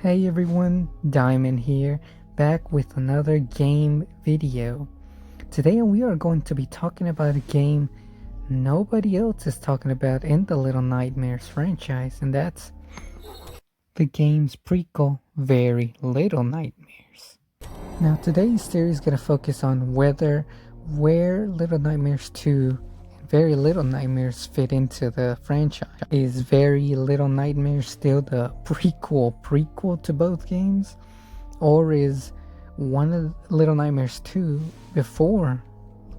Hey everyone, Diamond here, back with another game video. Today we are going to be talking about a game nobody else is talking about in the Little Nightmares franchise, and that's the game's prequel, Very Little Nightmares. Now today's series is going to focus on where Little Nightmares 2 and Very Little Nightmares fit into the franchise. Is Very Little Nightmares still the prequel to both games? Or is one of Little Nightmares 2 before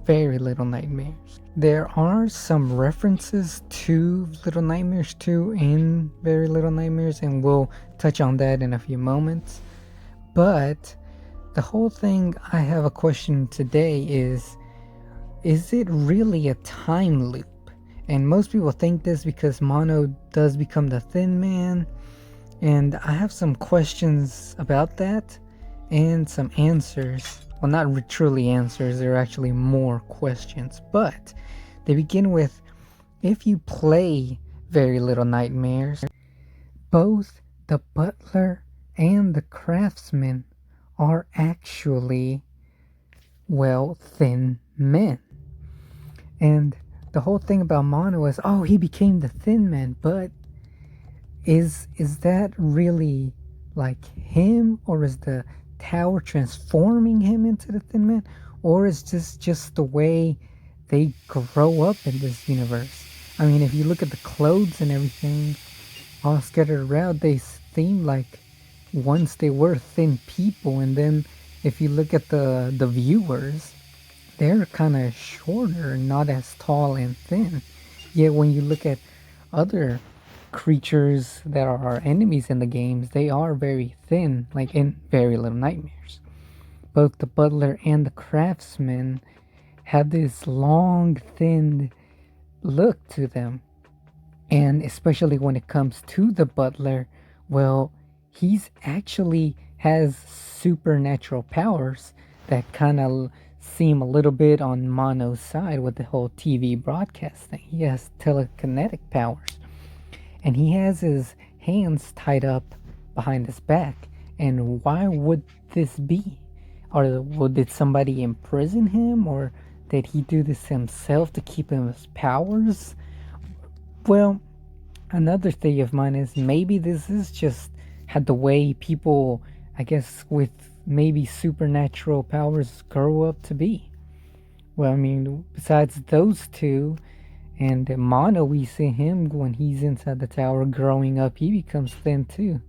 Very Little Nightmares? There are some references to Little Nightmares 2 in Very Little Nightmares, and we'll touch on that in a few moments. But the whole thing, I have a question today is it really a time loop? And most people think this because Mono does become the Thin Man, and I have some questions about that and some answers. Well, not truly answers, they're actually more questions. But they begin with, if you play Very Little Nightmares, both the butler and the craftsman are actually, well, thin men. And the whole thing about Mono is, oh, he became the Thin Man, but is that really like him, or is the tower transforming him into the Thin Man, or is this just the way they grow up in this universe? I mean, if you look at the clothes and everything all scattered around, they seem like once they were thin people, and then if you look at the viewers, they're kind of shorter and not as tall and thin. Yet when you look at other creatures that are our enemies in the games, they are very thin, like in Very Little Nightmares. Both the butler and the craftsman have this long, thin look to them. And especially when it comes to the butler, well, he's actually has supernatural powers that kind of seem a little bit on Mono's side with the whole TV broadcast thing. He has telekinetic powers, and he has his hands tied up behind his back. And why would this be? Or did somebody imprison him, or did he do this himself to keep his powers? Well, another theory of mine is maybe this is just had the way people, I guess, with maybe supernatural powers grow up to be. Well, I mean, besides those two, and Mono, we see him when he's inside the tower growing up, he becomes thin too.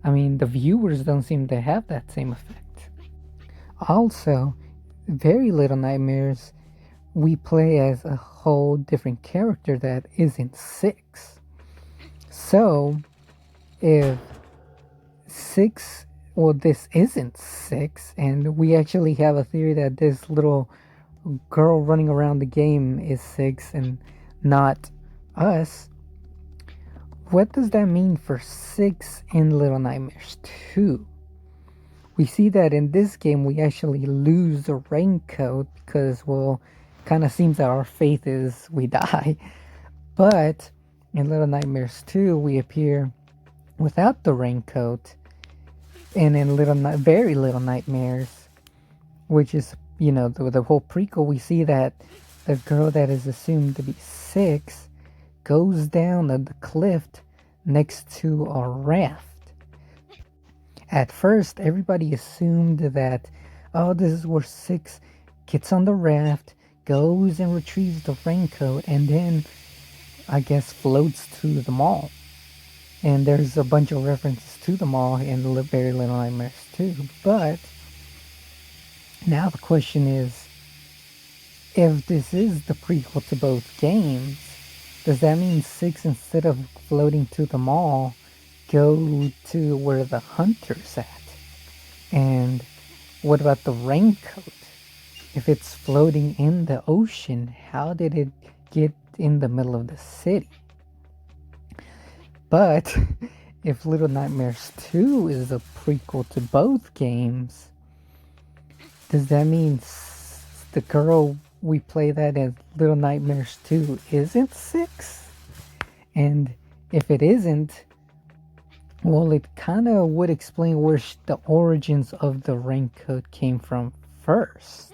I mean, the viewers don't seem to have that same effect. Also, Very Little Nightmares, we play as a whole different character that isn't Six. So, if Six, well, this isn't Six, and we actually have a theory that this little girl running around the game is Six and not us. What does that mean for Six in Little Nightmares 2? We see that in this game we actually lose the raincoat because, well, kind of seems that our faith is we die. But in Little Nightmares 2 we appear without the raincoat, and in Very Little Nightmares, which is, you know, the whole prequel, we see that the girl that is assumed to be Six goes down the cliff next to a raft. At first, everybody assumed that, oh, this is where Six gets on the raft, goes and retrieves the raincoat, and then, I guess, floats to the mall. And there's a bunch of references to the mall in the Very Little Nightmares too. But now the question is, if this is the prequel to both games, does that mean Six, instead of floating to the mall, go to where the hunter's at? And what about the raincoat? If it's floating in the ocean, how did it get in the middle of the city? But if Little Nightmares 2 is a prequel to both games, does that mean the girl we play that in Little Nightmares 2 isn't Six? And if it isn't, Well, it kind of would explain where the origins of the raincoat came from first.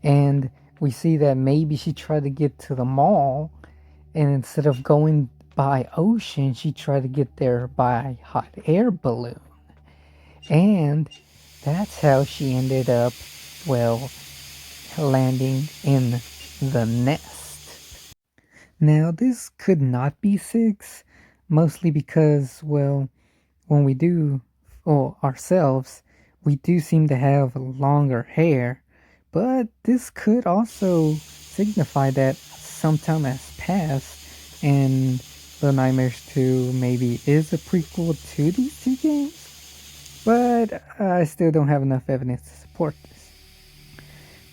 And we see that maybe she tried to get to the mall, and instead of going by ocean, she tried to get there by hot air balloon. And that's how she ended up, well, landing in the nest. Now, this could not be six, mostly because, well, when we do, well, ourselves, we do seem to have longer hair, but this could also signify that some time has passed and The Nightmares 2 maybe is a prequel to these two games, but I still don't have enough evidence to support this.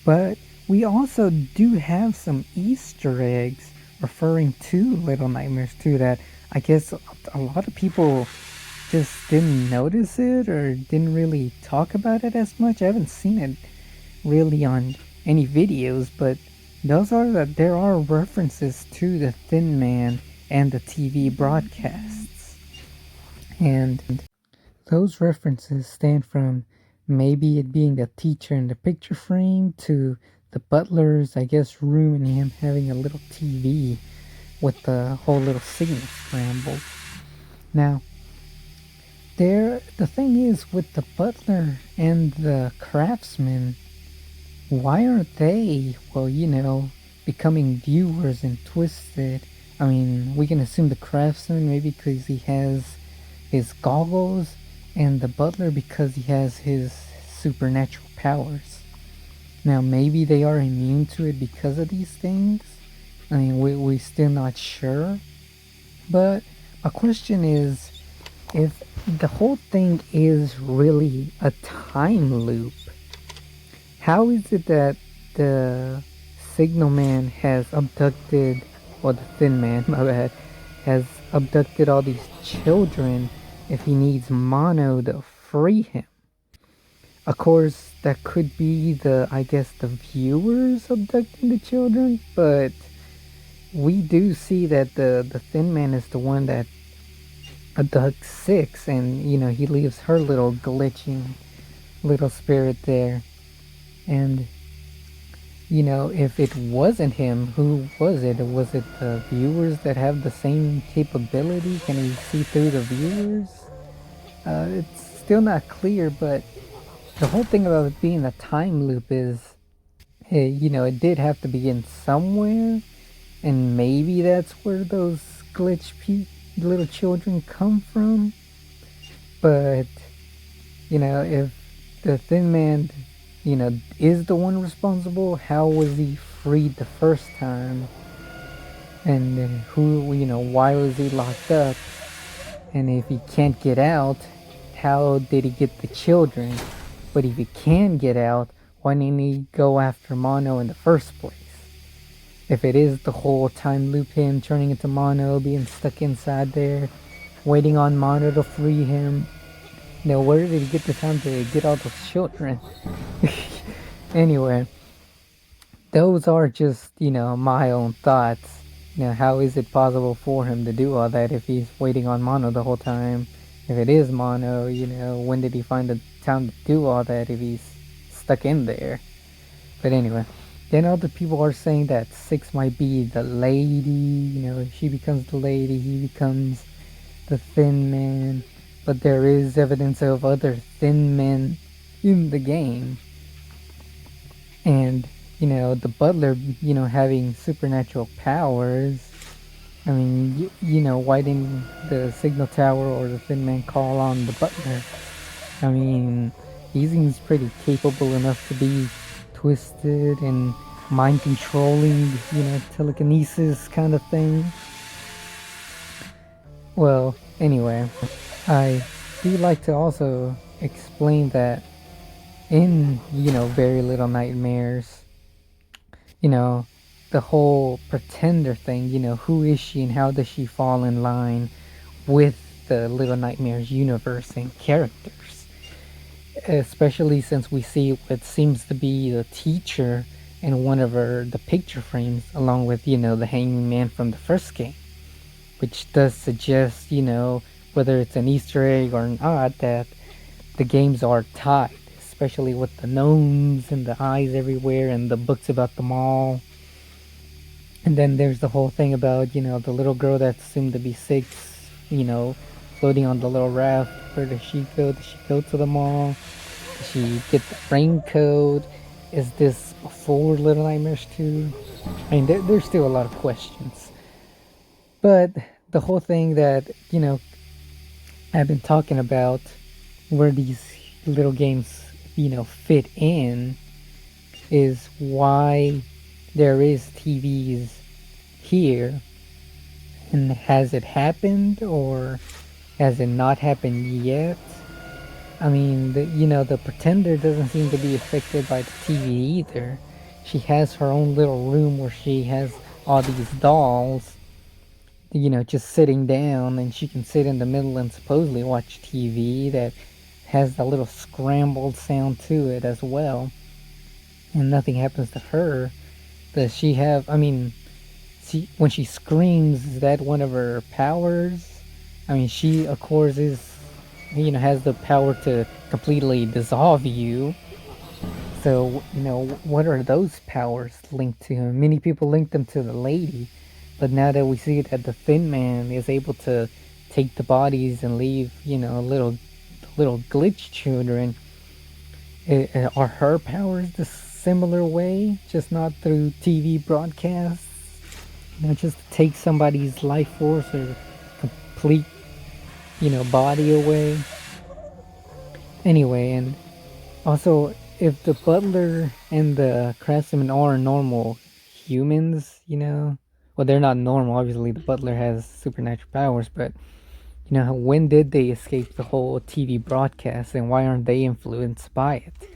But we also do have some Easter eggs referring to Little Nightmares 2 that I guess a lot of people just didn't notice it or didn't really talk about it as much. I haven't seen it really on any videos, but there are references to the Thin Man and the TV broadcasts. And those references stand from maybe it being the teacher in the picture frame to the butler's, I guess, room and him having a little TV with the whole little signal scramble. Now, the thing is with the butler and the craftsman, why aren't they, well, becoming viewers and twisted? I mean, we can assume the craftsman maybe because he has his goggles, and the butler because he has his supernatural powers. Now, maybe they are immune to it because of these things. I mean, we're still not sure. But my question is, if the whole thing is really a time loop, how is it that the Signal Man has abducted, or the Thin Man, my bad, has abducted all these children if he needs Mono to free him? Of course, that could be the viewers abducting the children, but we do see that the Thin Man is the one that abducts Six, and, he leaves her little glitching little spirit there. And, if it wasn't him, who was it? Was it the viewers that have the same capability? Can he see through the viewers? It's still not clear, but the whole thing about it being a time loop is, it did have to begin somewhere, and maybe that's where those little children come from. But, if the Thin Man, is the one responsible, how was he freed the first time? And why was he locked up? And if he can't get out, how did he get the children? But if he can get out, why didn't he go after Mono in the first place? If it is the whole time loop, him turning into Mono, being stuck inside there, waiting on Mono to free him, where did he get the time to get all those children? Anyway, those are just, my own thoughts. How is it possible for him to do all that if he's waiting on Mono the whole time? If it is Mono, when did he find the time to do all that if he's stuck in there? But anyway, then other people are saying that Six might be the lady, she becomes the lady, he becomes the Thin Man. But there is evidence of other Thin Men in the game. And, the butler, having supernatural powers. I mean, why didn't the signal tower or the Thin Man call on the butler? I mean, he seems pretty capable enough to be twisted and mind controlling, telekinesis kind of thing. Well, anyway, I do like to also explain that in, Very Little Nightmares, the whole pretender thing, who is she and how does she fall in line with the Little Nightmares universe and characters? Especially since we see what seems to be the teacher in one of the picture frames, along with, the Hanging Man from the first game, which does suggest, whether it's an Easter egg or not, that the games are tied, especially with the gnomes and the eyes everywhere and the books about them all. And then there's the whole thing about, the little girl that's assumed to be 6, floating on the little raft. Where does she go? Does she go to the mall? Does she get the brain code? Is this before Little Nightmares 2? I mean, there's still a lot of questions. But the whole thing that, I've been talking about, where these little games, fit in, is why there is TVs here. And has it happened, or has it not happened yet? I mean, the pretender doesn't seem to be affected by the TV either. She has her own little room where she has all these dolls, just sitting down, and she can sit in the middle and supposedly watch TV that has a little scrambled sound to it as well. And nothing happens to her. Does she have, I mean, when she screams, is that one of her powers? I mean, she, of course, has the power to completely dissolve you. So, what are those powers linked to? Many people link them to the lady. But now that we see that the Thin Man is able to take the bodies and leave, little glitch children, are her powers the similar way, just not through TV broadcasts? Just to take somebody's life force or complete, body away. Anyway, and also, if the butler and the craftsman are normal humans, well, they're not normal. Obviously, the butler has supernatural powers, but when did they escape the whole TV broadcast, and why aren't they influenced by it?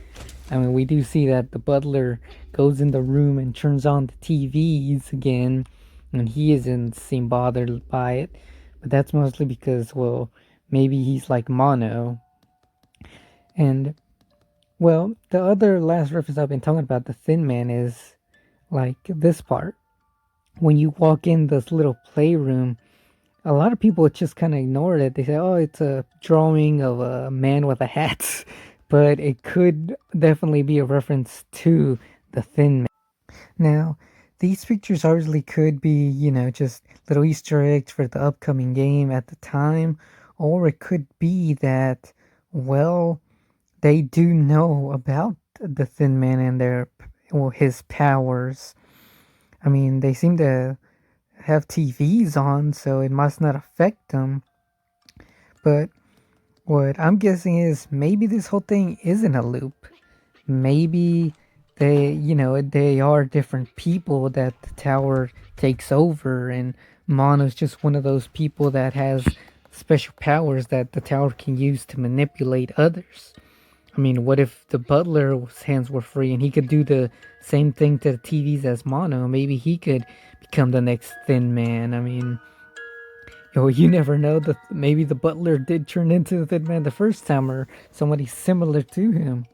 I mean, we do see that the butler goes in the room and turns on the TVs again, and he isn't seem bothered by it. But that's mostly because, well, maybe he's like Mono. And, well, the other last reference I've been talking about, the Thin Man, is like this part. When you walk in this little playroom, a lot of people just kind of ignore it. They say, oh, it's a drawing of a man with a hat. But it could definitely be a reference to the Thin Man. Now, these pictures obviously could be, just little Easter eggs for the upcoming game at the time. Or it could be that, well, they do know about the Thin Man and his powers. I mean, they seem to have TVs on, so it must not affect them. But what I'm guessing is maybe this whole thing isn't a loop. Maybe they are different people that the tower takes over, and Mono's just one of those people that has special powers that the tower can use to manipulate others. I mean, what if the butler's hands were free and he could do the same thing to the TVs as Mono? Maybe he could become the next Thin Man. I mean, you never know. Maybe the butler did turn into the Thin Man the first time, or somebody similar to him,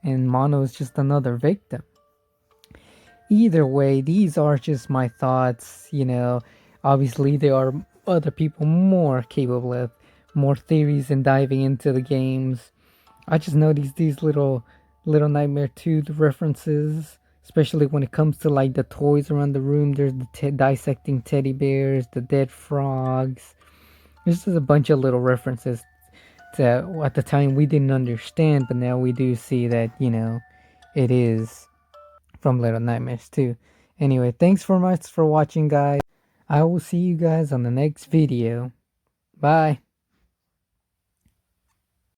and Mono is just another victim. Either way, these are just my thoughts. Obviously there are other people more capable of more theories and diving into the games. I just know these little Nightmare 2 references, especially when it comes to like the toys around the room. There's the dissecting teddy bears, the dead frogs. There's just a bunch of little references that at the time we didn't understand, but now we do see that, it is from Little Nightmares 2. Anyway, thanks for much for watching, guys. I will see you guys on the next video. Bye.